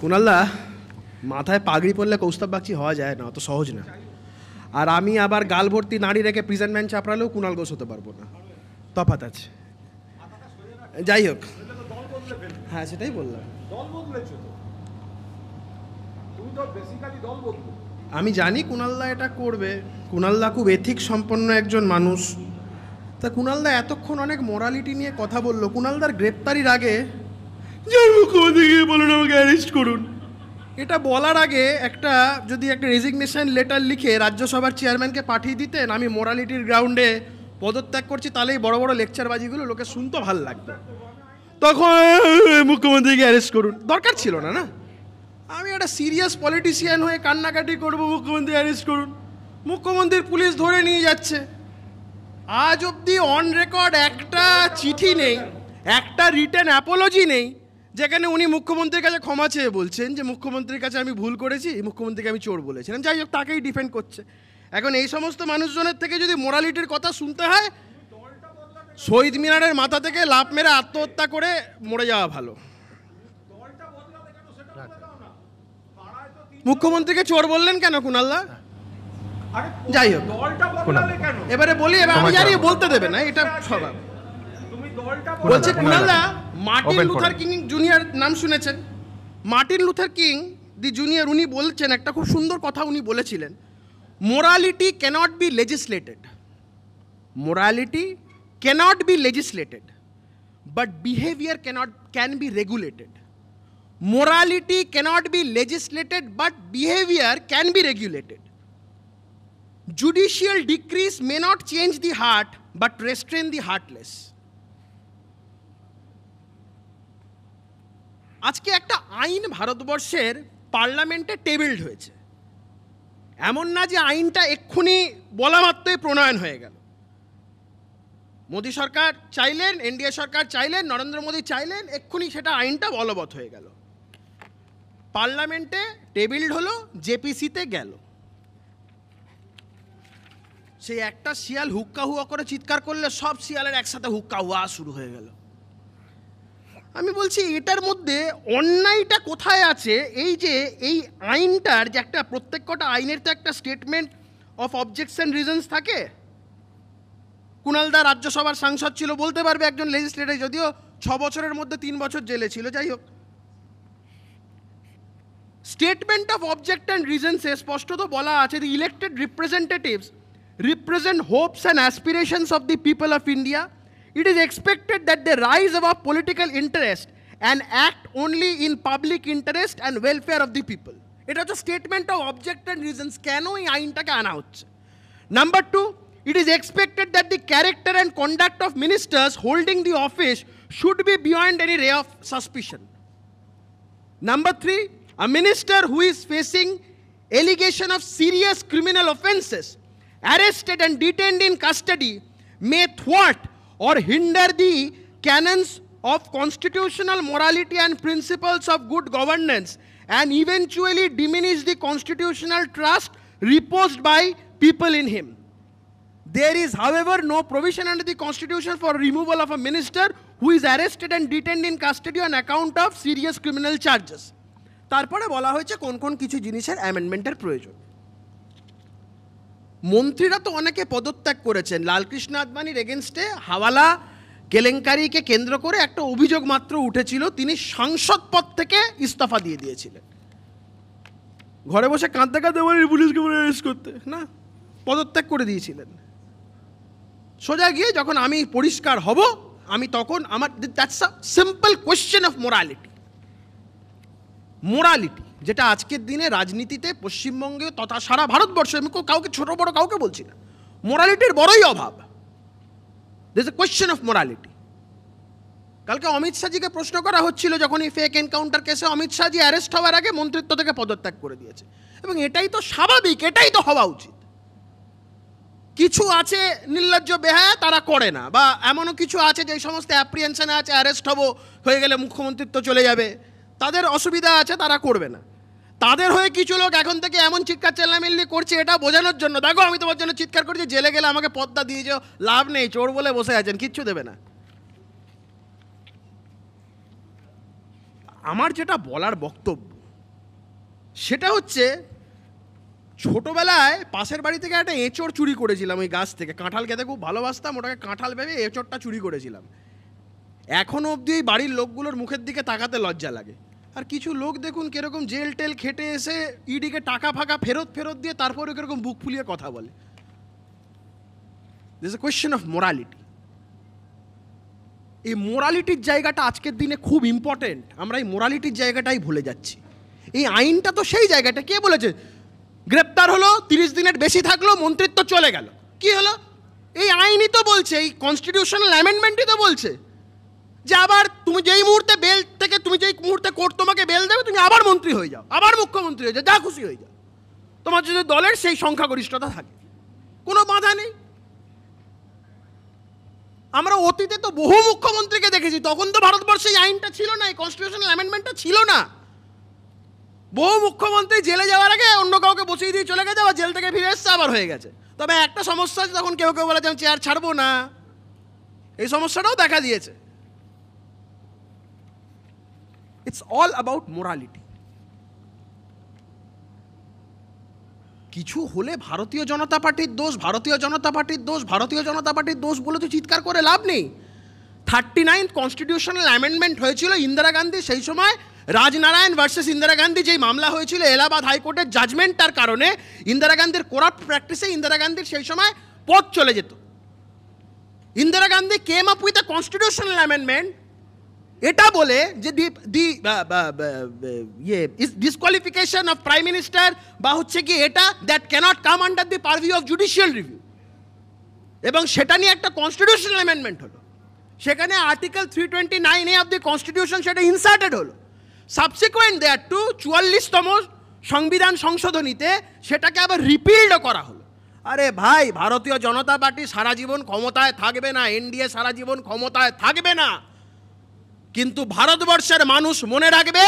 কুণালদা, মাথায় পাগড়ি পরলে কৌস্তব বাগচি হওয়া যায় না, অত সহজ না। আর আমি আবার গাল ভর্তি নাড়ি রেখে প্রিজন ম্যান চাপড়ালেও কুণাল ঘোষ হতে পারবো না, তফাৎ আছে। যাই হোক, হ্যাঁ সেটাই বললাম। আমি জানি কুণালদা এটা করবে, কুণালদা খুব এথিক সম্পন্ন একজন মানুষ। তা কুণালদা এতক্ষণ অনেক মোরালিটি নিয়ে কথা বললো। কুণালদার গ্রেপ্তারির আগে মুখ্যমন্ত্রীকে বলুন আমাকে অ্যারেস্ট করুন, এটা বলার আগে যদি একটা রেজিগনেশন লেটার লিখে রাজ্যসভার চেয়ারম্যানকে পাঠিয়ে দিতেন, আমি মোরালিটির গ্রাউন্ডে পদত্যাগ করছি, তাহলেই বড় বড় লেকচারবাজিগুলো লোকে শুনতে ভালো লাগতো। তখন মুখ্যমন্ত্রীকে অ্যারেস্ট করুন দরকার ছিল না। না, আমি একটা সিরিয়াস পলিটিশিয়ান হয়ে কান্নাকাটি করবো মুখ্যমন্ত্রী অ্যারেস্ট করুন, মুখ্যমন্ত্রীর পুলিশ ধরে নিয়ে যাচ্ছে। আজ অবধি অন রেকর্ড একটা চিঠি নেই, একটা রিটেন অ্যাপোলজি নেই যেখানে উনি মুখ্যমন্ত্রীর কাছে ক্ষমা চেয়ে বলছেন যে মুখ্যমন্ত্রীর কাছে আমি ভুল করেছি, মুখ্যমন্ত্রীকে আমি চোর বলেছিলাম। যাই হোক, তাকেই ডিফেন্ড করছে। এখন এই সমস্ত মানুষজনের থেকে যদি মোরালিটির কথা শুনতে হয়, শহীদ মিনারের মাথা থেকে লাফ মেরে আত্মহত্যা করে মরে যাওয়া ভালো। মুখ্যমন্ত্রীকে চোর বললেন কেন কুণালদা? যাই হোক, এবারে বলি, এবার আমি জানি বলতে দেবে না, এটা স্বভাব। বলছে কুণালদা, মার্টিন লুথার কিং জুনিয়র নাম শুনেছেন? Martin Luther King the junior, উনি বলছেন একটা খুব সুন্দর কথা উনি বলেছিলেন, morality cannot be legislated, morality cannot be legislated, but behaviour can be regulated. Morality cannot be legislated, but behavior can be regulated. Judicial decrees may not change the heart, but restrain the heartless. আজকে একটা আইন ভারতবর্ষের পার্লামেন্টে টেবিলড হয়েছে, এমন না যে আইনটা এক্ষুনি বলা মাত্রই প্রণয়ন হয়ে গেল। মোদী সরকার চাইলেন, এনডিএ সরকার চাইলেন, নরেন্দ্র মোদী চাইলেন, এক্ষুনি সেটা আইনটা বলবৎ হয়ে গেল। পার্লামেন্টে টেবিলড হলো, জেপিসিতে গেল, সেই একটা শিয়াল হুক্কা হুয়া করে চিৎকার করলে সব শিয়ালের একসাথে হুক্কা হুয়া শুরু হয়ে গেল। আমি বলছি এটার মধ্যে অন্যায়টা কোথায় আছে? এই যে এই আইনটার যে একটা, প্রত্যেকটা আইনের তো একটা স্টেটমেন্ট অফ অবজেকশন রিজনস থাকে। কুণালদা রাজ্যসভার সাংসদ ছিল, বলতে পারবে একজন লেজিসলেটর, যদিও 6 বছরের মধ্যে 3 বছর জেলে ছিল। যাই হোক, স্টেটমেন্ট অফ অবজেক্ট অ্যান্ড রিজনসে স্পষ্টত বলা আছে, the elected representatives represent hopes and aspirations of the people of India. It is expected that they rise above political interest and act only in public interest and welfare of the people. এটা হচ্ছে statement of object and reasons, কেন এই আইনটাকে আনা হচ্ছে। Number 2, it is expected that the character and conduct of ministers holding the office should be beyond any ray of suspicion. Number 3, a minister who is facing allegation of serious criminal offences, arrested and detained in custody, may thwart or hinder the canons of constitutional morality and principles of good governance, and eventually diminish the constitutional trust reposed by people in him. There is, however, no provision under the Constitution for removal of a minister who is arrested and detained in custody on account of serious criminal charges. তারপরে বলা হয়েছে কোন কোন কিছু জিনিসের অ্যামেন্ডমেন্টের প্রয়োজন। মন্ত্রীরা তো অনেকে পদত্যাগ করেছেন। লালকৃষ্ণ আদবানির এগেনস্টে হাওয়ালা কেলেঙ্কারিকে কেন্দ্র করে একটা অভিযোগ মাত্র উঠেছিল, তিনি সাংসদ পদ থেকে ইস্তফা দিয়ে দিয়েছিলেন। ঘরে বসে কাঁদতে কাঁদতে বলেন পুলিশকে বলে অ্যারেস্ট করতে, না, পদত্যাগ করে দিয়েছিলেন। সোজা গিয়ে যখন আমি পরিষ্কার হব, আমি তখন আমার, that's a simple question of morality. Morality যেটা আজকের দিনে রাজনীতিতে পশ্চিমবঙ্গে তথা সারা ভারতবর্ষে, আমি কাউকে ছোট বড় কাউকে বলছি না, মোরালিটির বড়ই অভাব। This is a question of morality. কালকে অমিত শাহজিকে প্রশ্ন করা হচ্ছিল, যখন এই ফেক এনকাউন্টার কেসে অমিত শাহজি অ্যারেস্ট হওয়ার আগে মন্ত্রিত্ব থেকে পদত্যাগ করে দিয়েছে, এবং এটাই তো স্বাভাবিক, এটাই তো হওয়া উচিত। কিছু আছে নির্লজ্জ বেহায়া, তারা করে না, বা এমনও কিছু আছে যে সমস্ত অ্যাপ্রিহেনশনে আছে, অ্যারেস্ট হয়ে গেলে মুখ্যমন্ত্রিত্ব চলে যাবে, তাদের অসুবিধা আছে, তারা করবে না। তাদের হয়ে কিছু লোক এখন থেকে এমন চিৎকার চেল্লামিল্লি করছে এটা বোঝানোর জন্য, দেখো আমি তোমার জন্য চিৎকার করছি, জেলে গেলে আমাকে পদ্মা দিয়ে যাও, লাভ নেই, চোর বলে বসে আছেন, কিচ্ছু দেবে না। আমার যেটা বলার বক্তব্য, সেটা হচ্ছে ছোটোবেলায় পাশের বাড়ি থেকে একটা এঁচড় চুরি করেছিলাম ওই গাছ থেকে। কাঁঠাল খেতে খুব ভালোবাসতাম, ওটাকে কাঁঠাল ভেবে এঁচড়টা চুরি করেছিলাম। এখনও অবধি এই বাড়ির লোকগুলোর মুখের দিকে তাকাতে লজ্জা লাগে। আর কিছু লোক দেখুন কীরকম জেল টেল খেটে এসে ইডিকে টাকা ফাঁকা ফেরত দিয়ে তারপরে কীরকম বুক ফুলিয়ে কথা বলে। This a question of morality. এই মোরালিটির জায়গাটা আজকের দিনে খুব ইম্পর্টেন্ট। আমরা এই মোরালিটির জায়গাটাই ভুলে যাচ্ছি। এই আইনটা তো সেই জায়গাটা। কে বলেছে গ্রেপ্তার হলো 30 দিনের বেশি থাকলো মন্ত্রিত্ব চলে গেল? কি হলো? এই আইনই তো বলছে, এই কনস্টিটিউশনাল অ্যামেন্ডমেন্টই তো বলছে যে আবার তুমি যেই মুহূর্তে বেল থেকে, তুমি যেই মুহূর্তে কোর্ট তোমাকে বেল দেবে, তুমি আবার মন্ত্রী হয়ে যাও, আবার মুখ্যমন্ত্রী হয়ে যাও, যা খুশি হয়ে যাও, তোমার যদি দলের সেই সংখ্যাগরিষ্ঠতা থাকে, কোনো বাধা নেই। আমরা অতীতে তো বহু মুখ্যমন্ত্রীকে দেখেছি, তখন তো ভারতবর্ষে এই আইনটা ছিল না, এই কনস্টিটিউশনাল অ্যামেন্ডমেন্টটা ছিল না। বহু মুখ্যমন্ত্রী জেলে যাওয়ার আগে অন্য কাউকে বসিয়ে দিয়ে চলে গেছে, আবার জেল থেকে ফিরে এসছে, আবার হয়ে গেছে। তবে একটা সমস্যা আছে, তখন কেউ কেউ বলে যে আমি চেয়ার ছাড়বো না, এই সমস্যাটাও দেখা দিয়েছে। It's all about morality. কিছু হলে ভারতীয় জনতা পার্টির দোষ, ভারতীয় জনতা পার্টির দোষ, ভারতীয় জনতা পার্টির দোষ বলে তো চিৎকার করে লাভ নেই। 39th কনস্টিটিউশনাল অ্যামেন্ডমেন্ট হয়েছিল ইন্দিরা গান্ধী, সেই সময় রাজনারায়ণ ভার্সেস ইন্দিরা গান্ধী যেই মামলা হয়েছিল এলাহাবাদ হাইকোর্টের জাজমেন্টটার কারণে, ইন্দিরা গান্ধীর করাপ্ট প্র্যাকটিসে ইন্দিরা গান্ধীর সেই সময় পদ চলে যেত। Indira Gandhi came up with a constitutional amendment এটা বলে যে ডিসকোয়ালিফিকেশন অফ প্রাইম মিনিস্টার বা হচ্ছে কি এটা that cannot come under the purview of judicial review, এবং সেটা নিয়ে একটা কনস্টিটিউশনাল অ্যামেন্ডমেন্ট হলো। সেখানে article 329A of the constitution সেটা ইনসার্টেড হলো। সাবসিকুয়েন্ট দেয়ার টু 44তম সংবিধান সংশোধনীতে সেটাকে আবার রিপিলডও করা হলো। আরে ভাই, ভারতীয় জনতা পার্টি সারা জীবন ক্ষমতায় থাকবে না, এনডিএ সারা জীবন ক্ষমতায় থাকবে না, কিন্তু ভারতবর্ষের মানুষ মনে রাখবে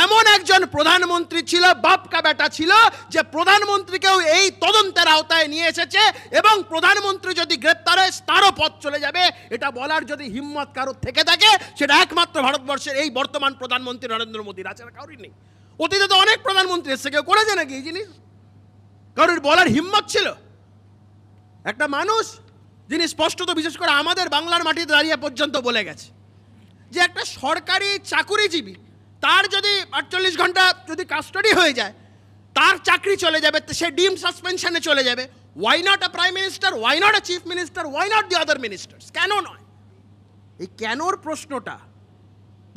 এমন একজন প্রধানমন্ত্রী ছিল, বাপকা বেটা ছিল, যে প্রধানমন্ত্রীকেও এই তদন্তের আওতায় নিয়ে এসেছে, এবং প্রধানমন্ত্রী যদি গ্রেপ্তার হয় তারও পথ চলে যাবে। এটা বলার যদি হিম্মত কারোর থেকে থাকে, সেটা একমাত্র ভারতবর্ষের এই বর্তমান প্রধানমন্ত্রী নরেন্দ্র মোদীর আছে, কারোরই নেই। অতীতে তো অনেক প্রধানমন্ত্রী এসে, কেউ করেছে নাকি এই জিনিস? কারোর বলার হিম্মত ছিল? একটা মানুষ যিনি স্পষ্টত, বিশেষ করে আমাদের বাংলার মাটিতে দাঁড়িয়ে পর্যন্ত বলে গেছে যে একটা সরকারি চাকুরিজীবী, তার যদি 48 ঘন্টা যদি কাস্টাডি হয়ে যায়, তার চাকরি চলে যাবে, সে ডিম সাসপেনশনে চলে যাবে। Why not a prime minister, why not a chief minister, why not the other ministers? কেন নয়? এই কেনর প্রশ্নটা,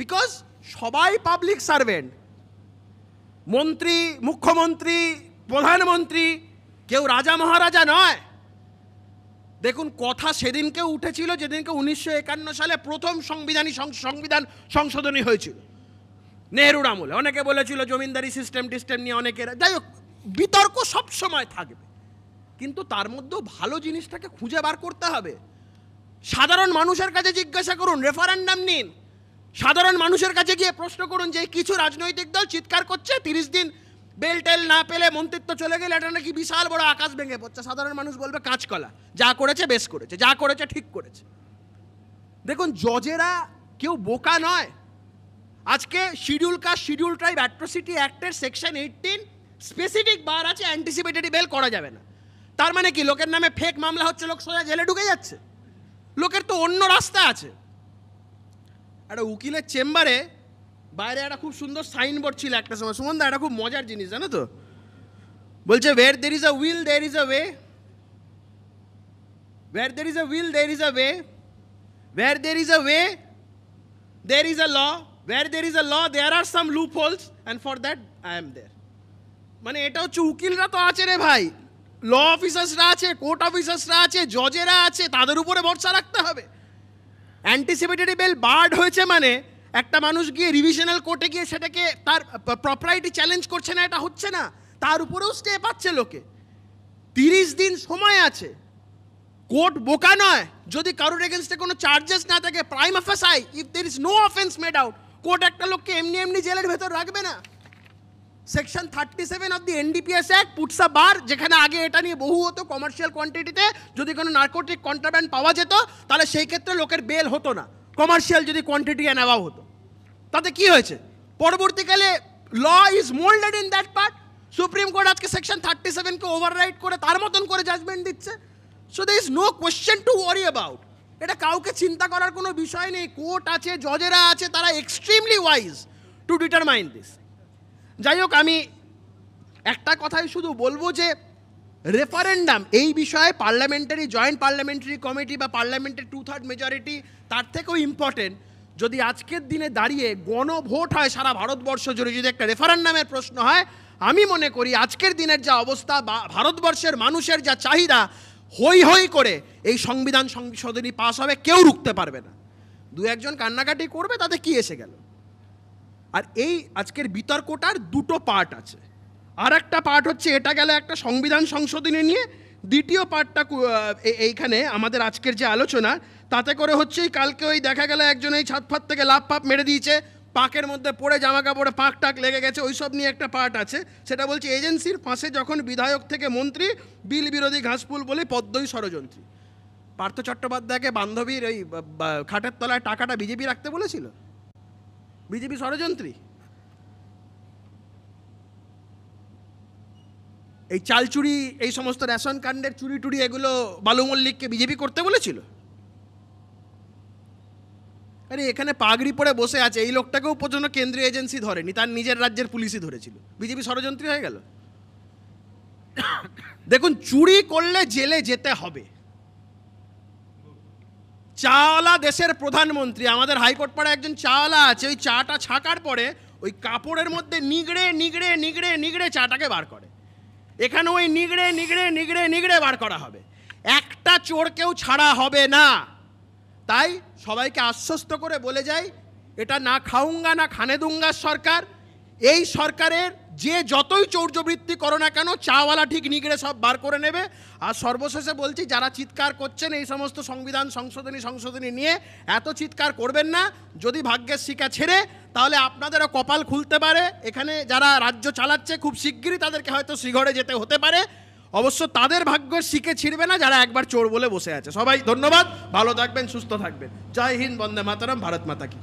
বিকজ সবাই পাবলিক সার্ভেন্ট, মন্ত্রী, মুখ্যমন্ত্রী, প্রধানমন্ত্রী, কেউ রাজা মহারাজা নয়। দেখুন, কথা সেদিনকেও উঠেছিল যেদিনকে 1951 সালে প্রথম সংবিধান সংশোধনী হয়েছিল নেহরুর আমলে। অনেকে বলেছিল জমিদারি সিস্টেম নিয়ে অনেকের, যাই হোক, বিতর্ক সব সময় থাকবে, কিন্তু তার মধ্যেও ভালো জিনিসটাকে খুঁজে বার করতে হবে। সাধারণ মানুষের কাছে জিজ্ঞাসা করুন, রেফারেন্ডাম নিন, সাধারণ মানুষের কাছে গিয়ে প্রশ্ন করুন যে কিছু রাজনৈতিক দল চিৎকার করছে 30 দিন বেল টেল না পেলে মন্ত্রিত্ব চলে গেলে এটা নাকি বিশাল বড় আকাশ ভেঙে পড়ছে। সাধারণ মানুষ বলবে কাঁচকলা, যা করেছে বেশ করেছে, যা করেছে ঠিক করেছে। দেখুন, জজেরা কেউ বোকা নয়। আজকে schedule caste schedule tribe atrocity অ্যাক্টের সেকশন 18 স্পেসিফিক বার আছে অ্যান্টিসিপেটরি বেল করা যাবে না। তার মানে কি, লোকের নামে ফেক মামলা হচ্ছে, লোক সোজা জেলে ঢুকে যাচ্ছে? লোকের তো অন্য রাস্তা আছে। একটা উকিলের চেম্বারে বাইরে একটা খুব সুন্দর সাইনবোর্ড ছিল একটা সময়, সুমনদা, এটা খুব মজার জিনিস জানো তো, বলছে where there is a will there is a way, where there is a will there is a way, where there is a way there is a law, where there is a law there are some loopholes, and for that I am there. মানে এটা হচ্ছে, উকিলরা তো আছে রে ভাই, ল অফিসার্সরা আছে, court অফিসার্সরা আছে, Jazeera আছে, তাদের উপরে ভরসা রাখতে হবে। অ্যান্টিসিপেটরি বেল বার্ড হয়েছে মানে একটা মানুষ গিয়ে রিভিশনাল কোর্টে গিয়ে সেটাকে তার প্রপার্টি চ্যালেঞ্জ করছে না, এটা হচ্ছে না, তার উপরেও স্টে পাচ্ছে লোকে। 30 দিন সময় আছে, কোর্ট বোকা নয়। যদি কারোর এগেনস্টে কোনো চার্জেস না থাকে, prima facie, if there is no offence made out, court একটা লোককে এমনি এমনি জেলের ভেতর রাখবে না। Section 37 of the NDPS act puts a bar, যেখানে আগে এটা নিয়ে বহু হতো, কমার্শিয়াল কোয়ান্টিটিতে যদি কোনো নার্কোটিক কন্ট্রাব্যান্ড পাওয়া যেত, তাহলে সেই ক্ষেত্রে লোকের বেল হতো না, কমার্শিয়াল যদি কোয়ান্টিটি নেওয়া হতো। তাতে কি হয়েছে, পরবর্তীকালে law is moulded in that part. Supreme court আজকে সেকশন 37-কে ওভাররাইড করে তার মতন করে জাজমেন্ট দিচ্ছে। So there is no question to worry about. এটা কাউকে চিন্তা করার কোনো বিষয় নেই। কোর্ট আছে, জজেরা আছে, তারা extremely wise to determine this. যাই হোক, আমি একটা কথাই শুধু বলবো যে রেফারেন্ডাম এই বিষয়ে পার্লামেন্টারি জয়েন্ট পার্লামেন্টারি কমিটি বা পার্লামেন্টের 2/3 মেজরিটি তার থেকেও ইম্পর্টেন্ট। যদি আজকের দিনে দাঁড়িয়ে গণভোট হয় সারা ভারতবর্ষ জুড়ে, যদি একটা রেফারেন্ডামের প্রশ্ন হয়, আমি মনে করি আজকের দিনের যা অবস্থা বা ভারতবর্ষের মানুষের যা চাহিদা, হই হই করে এই সংবিধান সংশোধনী পাস হবে, কেউ রুখতে পারবে না। দু একজন কান্নাকাটি করবে, তাতে কি এসে গেল। আর এই আজকের বিতর্কটার দুটো পার্ট আছে। আর একটা পার্ট হচ্ছে এটা গেল একটা সংবিধান সংশোধনী নিয়ে, দ্বিতীয় পার্টটা এইখানে আমাদের আজকের যে আলোচনা তাতে করে হচ্ছে কালকে ওই দেখা গেল একজন এই ছাদ ফাত থেকে লাফ পাপ মেরে দিয়েছে, পাকের মধ্যে পড়ে জামা কাপড়ে পাক টাক লেগে গেছে, ওই সব নিয়ে একটা পার্ট আছে। সেটা বলছে এজেন্সির ফাঁসে যখন বিধায়ক থেকে মন্ত্রী, বিল বিরোধী ঘাসফুল বলে পদ্মই ষড়যন্ত্রী। পার্থ চট্টোপাধ্যায়কে বান্ধবীর ওই খাটের তলায় টাকাটা বিজেপি রাখতে বলেছিল, বিজেপি ষড়যন্ত্রী। এই চাল চুরি, এই সমস্ত রেশন কার্ডের চুরি টুরি, এগুলো বালু মল্লিককে বিজেপি করতে বলেছিল। আরে এখানে পাগড়ি পরে বসে আছে এই লোকটাকেও পর্যন্ত কেন্দ্রীয় এজেন্সি ধরেনি, তার নিজের রাজ্যের পুলিশই ধরেছিল। বিজেপি ষড়যন্ত্রী হয়ে গেল। দেখুন, চুরি করলে জেলে যেতে হবে। চাওয়ালা দেশের প্রধানমন্ত্রী, আমাদের হাইকোর্ট পাড়ায় একজন চাওয়ালা আছে, ওই চাটা ছাকার পরে ওই কাপড়ের মধ্যে নিগড়ে নিগড়ে নিগড়ে নিগড়ে চাটাকে বার করে। এখানে ওই নিগড়ে নিগড়ে নিগড়ে নিগড়ে বার করা হবে, একটা চোরকেও ছাড়া হবে না। তাই সবাইকে আশ্বস্ত করে বলে যাই, এটা না খাউঙ্গা না খানে দুঙ্গার সরকার। এই সরকারের যে যতই চৌর্যবৃত্তি করো না কেন, চাওয়ালা ঠিক নিগড়ে সব বার করে নেবে। আর সর্বশেষে বলছি, যারা চিৎকার করছেন এই সমস্ত সংবিধান সংশোধনী নিয়ে, এত চিৎকার করবেন না। যদি ভাগ্যের শিকা ছেড়ে, তাহলে আপনাদেরও কপাল খুলতে পারে। এখানে যারা রাজ্য চালাচ্ছে, খুব শিগগিরই তাদেরকে হয়তো শ্রীগড়ে যেতে হতে পারে। অবশ্য তাদের ভাগ্যের শিকে ছিঁড়বে না যারা একবার চোর বলে বসে আছে। সবাই ধন্যবাদ, ভালো থাকবেন, সুস্থ থাকবেন। জয় হিন্দ, বন্দে মাতরম, ভারত মাতা কি।